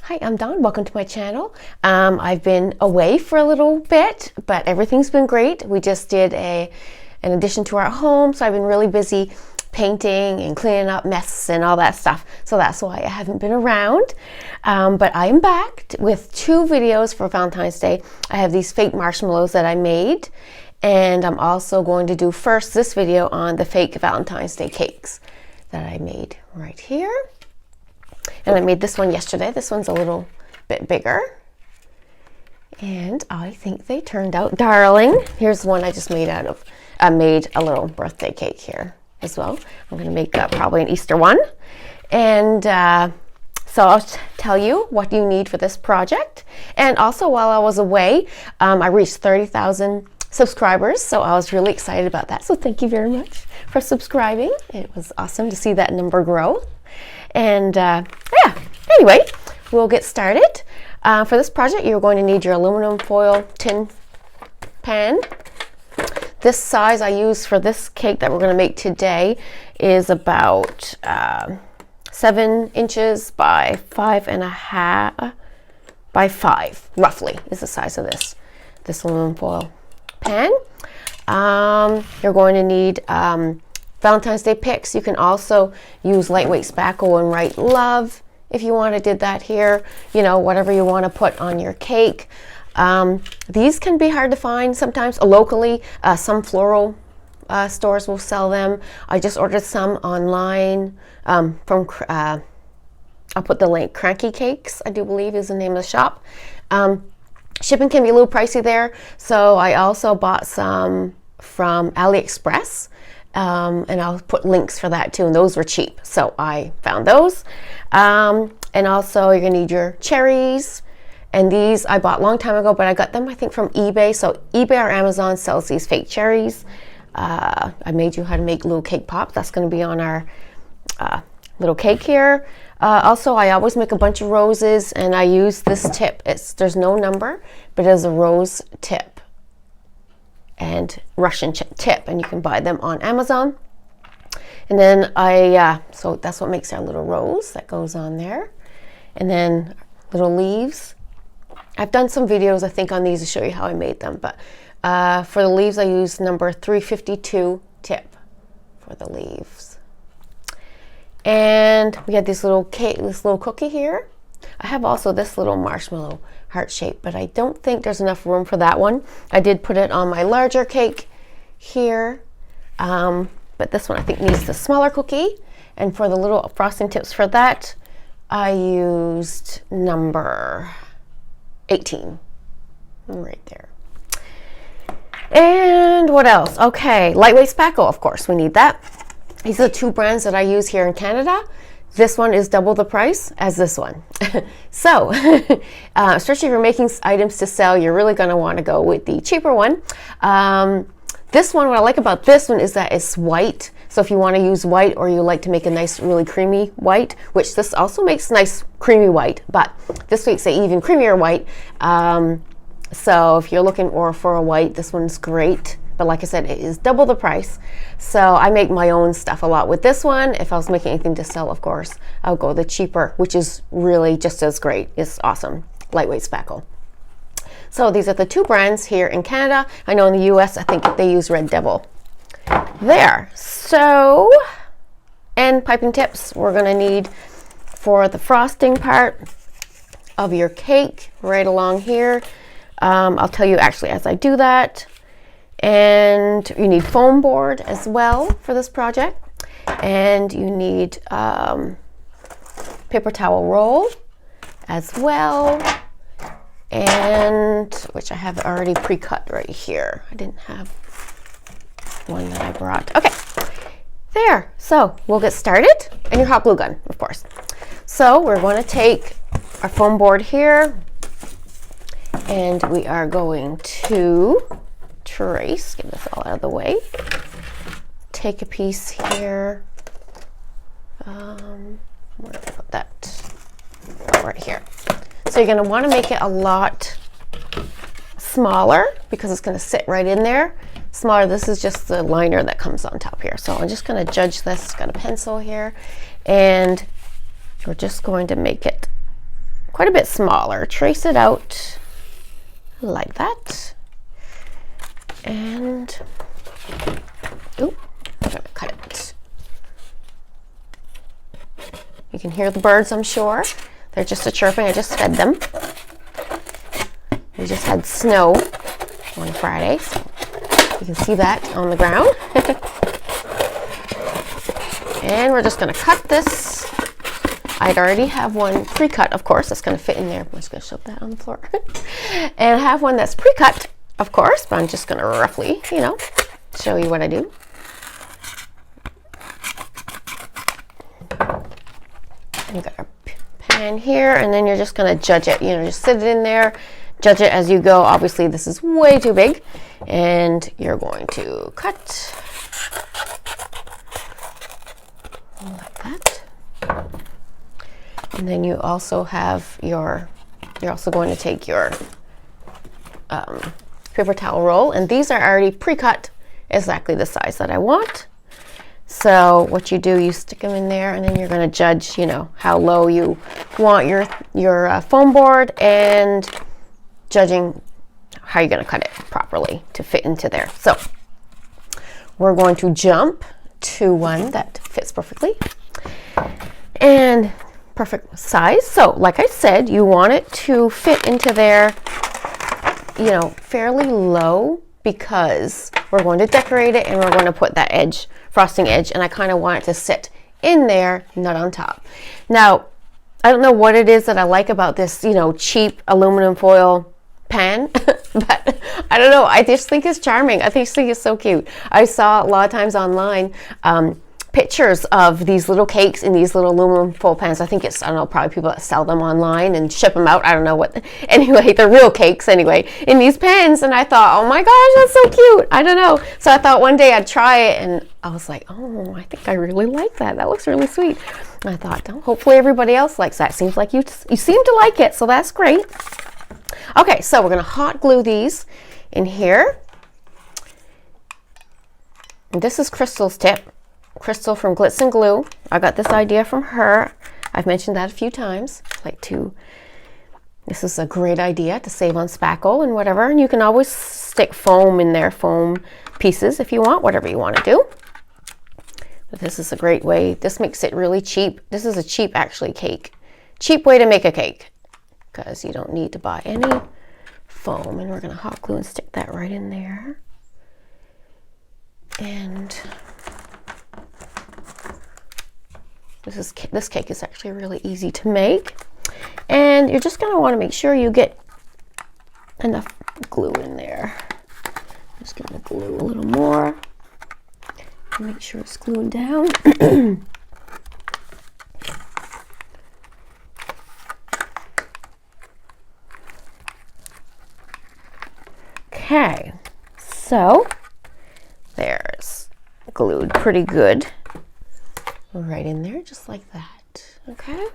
Hi, I'm Dawn. Welcome to my channel. I've been away for a little bit, but everything's been great. We just did an addition to our home, so I've been really busy painting and cleaning up messes and all that stuff. So that's why I haven't been around. But I am back with two videos for Valentine's Day. I have these fake marshmallows that I made, and I'm also going to do first this video on the fake Valentine's Day cakes that I made right here. And I made this one yesterday. This one's a little bit bigger. And I think they turned out darling. Here's one I just made out of, I made a little birthday cake here as well. I'm going to make probably an Easter one. And so I'll tell you what you need for this project. And also while I was away, I reached 30,000 subscribers. So I was really excited about that. So thank you very much for subscribing. It was awesome to see that number grow. And yeah, anyway, we'll get started. For this project, you're going to need your aluminum foil tin pan. This size I use for this cake that we're going to make today is about 7 inches by 5.5 by 5, roughly, is the size of this aluminum foil pan. You're going to need Valentine's Day picks. You can also use lightweight spackle and write love if you want to do that here. You know, whatever you want to put on your cake. These can be hard to find sometimes locally. Some floral stores will sell them. I just ordered some online from, I'll put the link, Cranky Cakes, I do believe is the name of the shop. Shipping can be a little pricey there. So I also bought some from AliExpress. And I'll put links for that too, and those were cheap, so I found those. And also you're gonna need your cherries, and these I bought a long time ago, but I got them I think from eBay. So eBay or Amazon sells these fake cherries. I made you how to make little cake pops. That's going to be on our little cake here. Also, I always make a bunch of roses, and I use this tip. There's no number, but it is a rose tip and Russian tip, and you can buy them on Amazon. And then so that's what makes our little rose that goes on there. And then little leaves. I've done some videos I think on these to show you how I made them, but for the leaves I use number 352 tip for the leaves. And we had this little cake, this little cookie here. I have also this little marshmallow heart shape, but I don't think there's enough room for that one. I did put it on my larger cake here, but this one I think needs the smaller cookie. And for the little frosting tips for that, I used number 18 right there. And what else? Okay, lightweight spackle, of course, we need that. These are the two brands that I use here in Canada. This one is double the price as this one. So, especially if you're making items to sell, you're really going to want to go with the cheaper one. This one, what I like about this one is that it's white. So if you want to use white, or you like to make a nice, really creamy white, which this also makes nice creamy white, but this makes an even creamier white. So if you're looking for a white, this one's great. But like I said, it is double the price. So I make my own stuff a lot with this one. If I was making anything to sell, of course, I'll go the cheaper, which is really just as great. It's awesome. Lightweight spackle. So these are the two brands here in Canada. I know in the US, I think they use Red Devil. There. So, and piping tips we're going to need for the frosting part of your cake right along here. I'll tell you actually as I do that. And you need foam board as well for this project, and you need paper towel roll as well, and which I have already pre-cut right here. I didn't have one that I brought. Okay, there. So we'll get started, and your hot glue gun, of course. So we're going to take our foam board here, and we are going to trace, get this all out of the way. Take a piece here. Where did I put that? Right here. So you're going to want to make it a lot smaller because it's going to sit right in there. Smaller, this is just the liner that comes on top here. So I'm just going to judge this. Got a pencil here, and we're just going to make it quite a bit smaller. Trace it out like that. And, ooh, I'm gonna cut it. You can hear the birds, I'm sure. They're just a chirping. I just fed them. We just had snow on Friday, so you can see that on the ground. And we're just gonna cut this. I'd already have one pre-cut, of course, that's gonna fit in there. I'm just gonna shove that on the floor. And I have one that's pre-cut, of course, but I'm just gonna roughly, you know, show you what I do. You got our pan here, and then you're just gonna judge it. You know, just sit it in there, judge it as you go. Obviously, this is way too big, and you're going to cut like that. And then you also have your, you're also going to take your paper towel roll, and these are already pre-cut exactly the size that I want. So what you do, you stick them in there, and then you're going to judge, you know, how low you want your foam board, and judging how you're going to cut it properly to fit into there. So we're going to jump to one that fits perfectly and perfect size. So like I said, you want it to fit into there, you know, fairly low, because we're going to decorate it and we're going to put that edge, frosting edge, and I kind of want it to sit in there, not on top. Now, I don't know what it is that I like about this, you know, cheap aluminum foil pan, but I don't know, I just think it's charming. I just think it's so cute. I saw a lot of times online pictures of these little cakes in these little aluminum foil pans. I think it's, I don't know, probably people that sell them online and ship them out. I don't know what, anyway, they're real cakes anyway, in these pans. And I thought, oh my gosh, that's so cute. I don't know. So I thought one day I'd try it, and I was like, oh, I think I really like that. That looks really sweet. And I thought, oh, hopefully everybody else likes that. Seems like you seem to like it, so that's great. Okay, so we're gonna hot glue these in here. And this is Crystal's tip. Crystal from Glitz and Glue. I got this idea from her. I've mentioned that a few times. This is a great idea to save on spackle and whatever. And you can always stick foam in there, foam pieces if you want, whatever you want to do. But this is a great way. This makes it really cheap. This is a cheap, actually, cake. Cheap way to make a cake, because you don't need to buy any foam. And we're going to hot glue and stick that right in there. And this cake is actually really easy to make. And you're just going to want to make sure you get enough glue in there. I'm just going to glue a little more. Make sure it's gluing down. Okay, so there's glued pretty good right in there, just like that. Okay.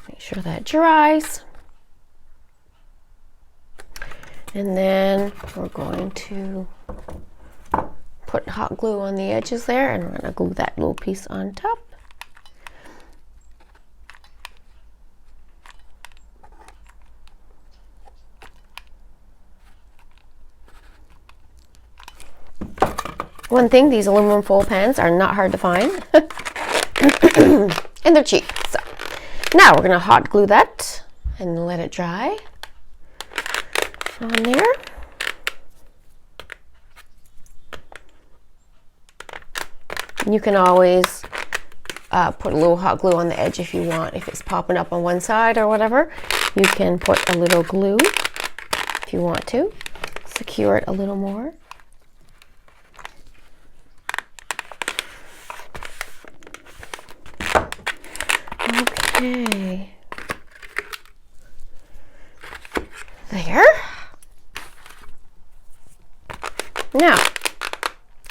Make sure that dries. And then we're going to put hot glue on the edges there, and we're going to glue that little piece on top. One thing, these aluminum foil pans are not hard to find. And they're cheap. So now we're going to hot glue that and let it dry on there. You can always put a little hot glue on the edge if you want. If it's popping up on one side or whatever, you can put a little glue if you want to secure it a little more. Okay. There. Now,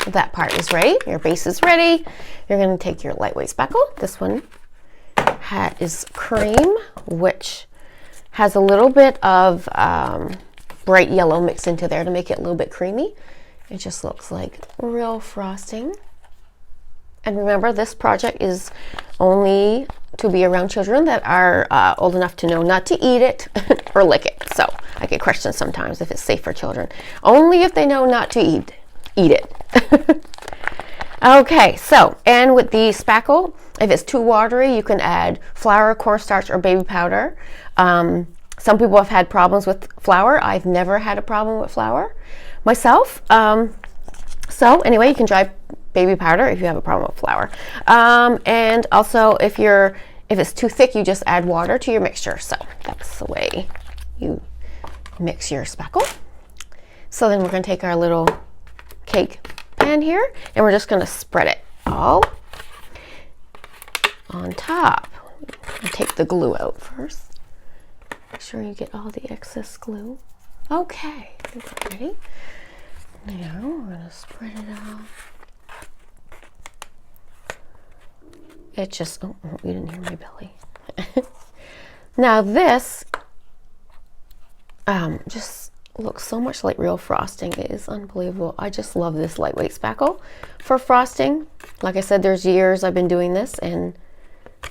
that part is ready. Your base is ready. You're going to take your lightweight spackle. This one is cream, which has a little bit of bright yellow mixed into there to make it a little bit creamy. It just looks like real frosting. And remember, this project is only to be around children that are old enough to know not to eat it or lick it. So I get questions sometimes if it's safe for children. Only if they know not to eat it. Okay, so, and with the spackle, if it's too watery, you can add flour, cornstarch, or baby powder. Some people have had problems with flour. I've never had a problem with flour myself. So anyway, you can try baby powder if you have a problem with flour. And also if it's too thick, you just add water to your mixture. So that's the way you mix your spackle. So then we're going to take our little cake pan here and we're just going to spread it all on top. I'll take the glue out first. Make sure you get all the excess glue. Okay, I think we're ready. Now we're going to spread it out. It just, oh, you didn't hear my belly. Now this just looks so much like real frosting. It is unbelievable. I just love this lightweight spackle for frosting. Like I said, there's years I've been doing this and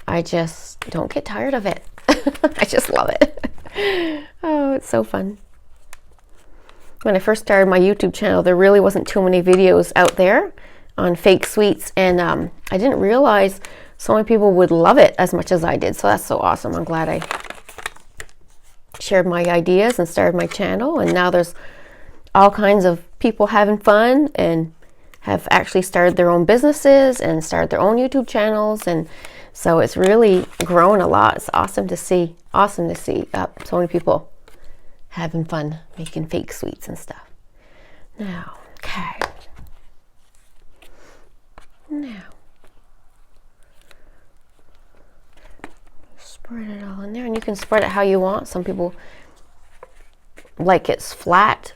I just don't get tired of it. I just love it. Oh, it's so fun. When I first started my YouTube channel, there really wasn't too many videos out there on fake sweets, and I didn't realize so many people would love it as much as I did. So that's so awesome. I'm glad I shared my ideas and started my channel, and now there's all kinds of people having fun and have actually started their own businesses and started their own YouTube channels, and so it's really grown a lot. It's awesome to see. Awesome to see so many people having fun making fake sweets and stuff. Now, okay. Now, spread it all in there, and you can spread it how you want. Some people like it's flat,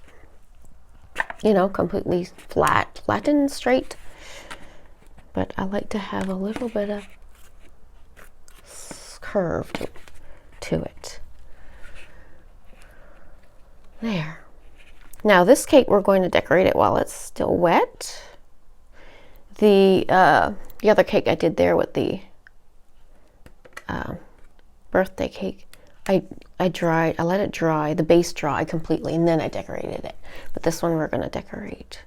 you know, completely flat and straight. But I like to have a little bit of curve to it. There. Now this cake, we're going to decorate it while it's still wet. The other cake I did there with the birthday cake, I let it dry, the base dry completely, and then I decorated it. But this one we're going to decorate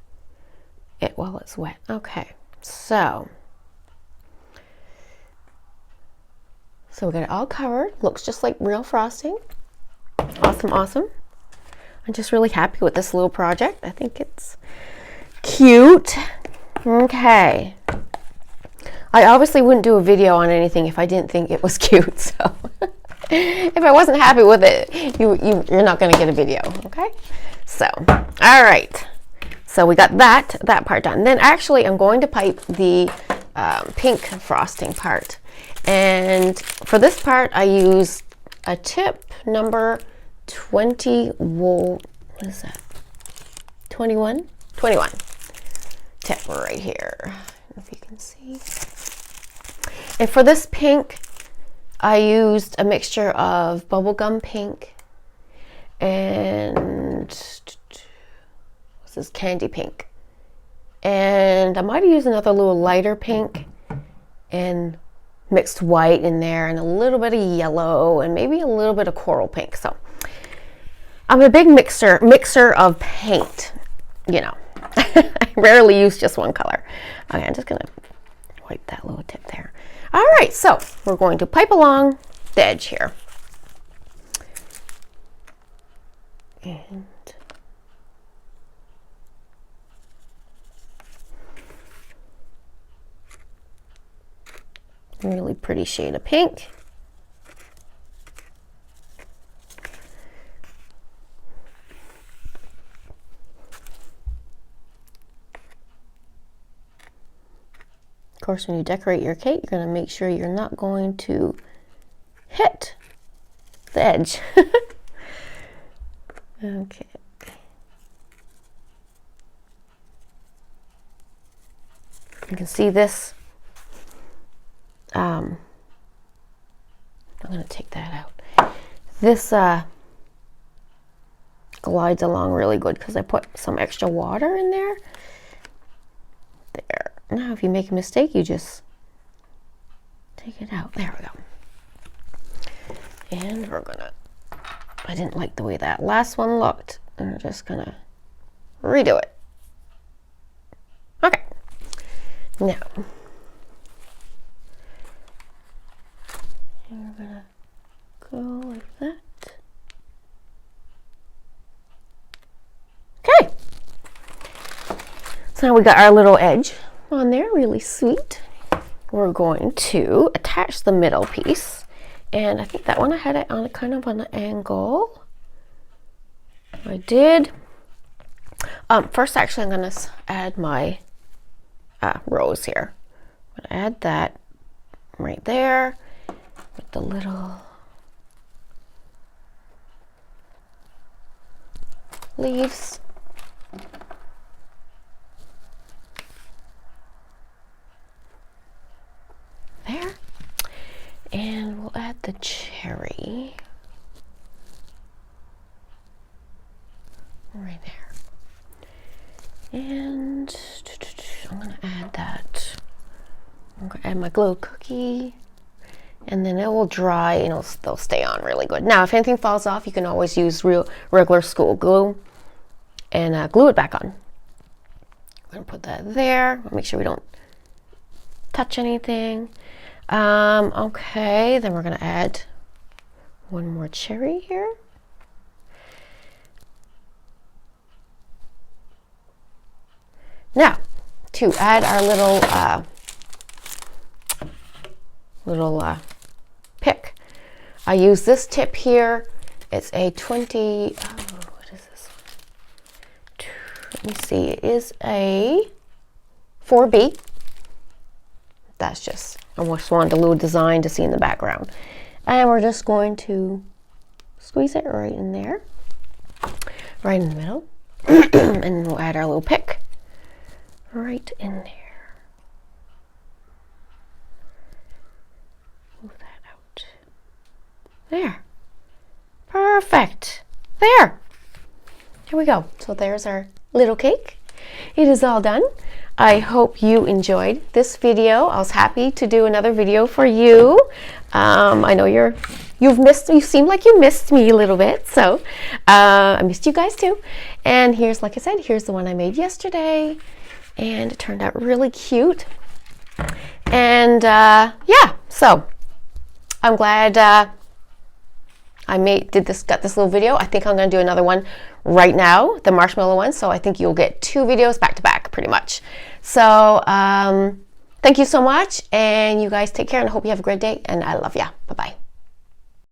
it while it's wet. Okay, so we got it all covered. Looks just like real frosting. Awesome, awesome. I'm just really happy with this little project. I think it's cute. Okay. I obviously wouldn't do a video on anything if I didn't think it was cute. So if I wasn't happy with it, you're not going to get a video. Okay. So, all right. So we got that part done. Then actually I'm going to pipe the pink frosting part. And for this part, I used a tip number 20 wool. What is that? 21 tip right here, if you can see. And for this pink, I used a mixture of bubblegum pink and what's this, candy pink, and I might have used another little lighter pink and mixed white in there and a little bit of yellow and maybe a little bit of coral pink. So I'm a big mixer of paint, you know. I rarely use just one color. Okay, I'm just gonna wipe that little tip there. All right, so we're going to pipe along the edge here. And really pretty shade of pink. Of course, when you decorate your cake, you're going to make sure you're not going to hit the edge. Okay. You can see this. I'm going to take that out. This glides along really good because I put some extra water in there. There. Now if you make a mistake, you just take it out. There we go. And we're gonna, I didn't like the way that last one looked, and we're just gonna redo it. Okay. Now, we're gonna go like that. Okay. So now we got our little edge on there, really sweet. We're going to attach the middle piece, and I think that one I had it on kind of on an angle. I did. First, actually, I'm gonna add my rose here. I'm gonna add that right there with the little leaves. There. And we'll add the cherry right there. And I'm gonna add that. I'm gonna add my glow cookie, and then it will dry and they'll stay on really good. Now, if anything falls off, you can always use regular school glue and glue it back on. I'm gonna put that there. Make sure we don't touch anything. Okay, then we're gonna add one more cherry here. Now, to add our little pick, I use this tip here. It's a 20, what is this one? Let me see, it is a 4B. That's just, I just wanted a little design to see in the background. And we're just going to squeeze it right in there, right in the middle. And we'll add our little pick right in there. Move that out. There. Perfect. There. Here we go. So there's our little cake. It is all done. I hope you enjoyed this video. I was happy to do another video for you. I know you seem like you missed me a little bit, so I missed you guys too. And here's, like I said, here's the one I made yesterday, and it turned out really cute. And yeah, so I'm glad got this little video. I think I'm gonna do another one right now, the marshmallow one. So I think you'll get 2 videos back to back pretty much. So thank you so much, and you guys take care, and I hope you have a great day, and I love ya. Bye-bye.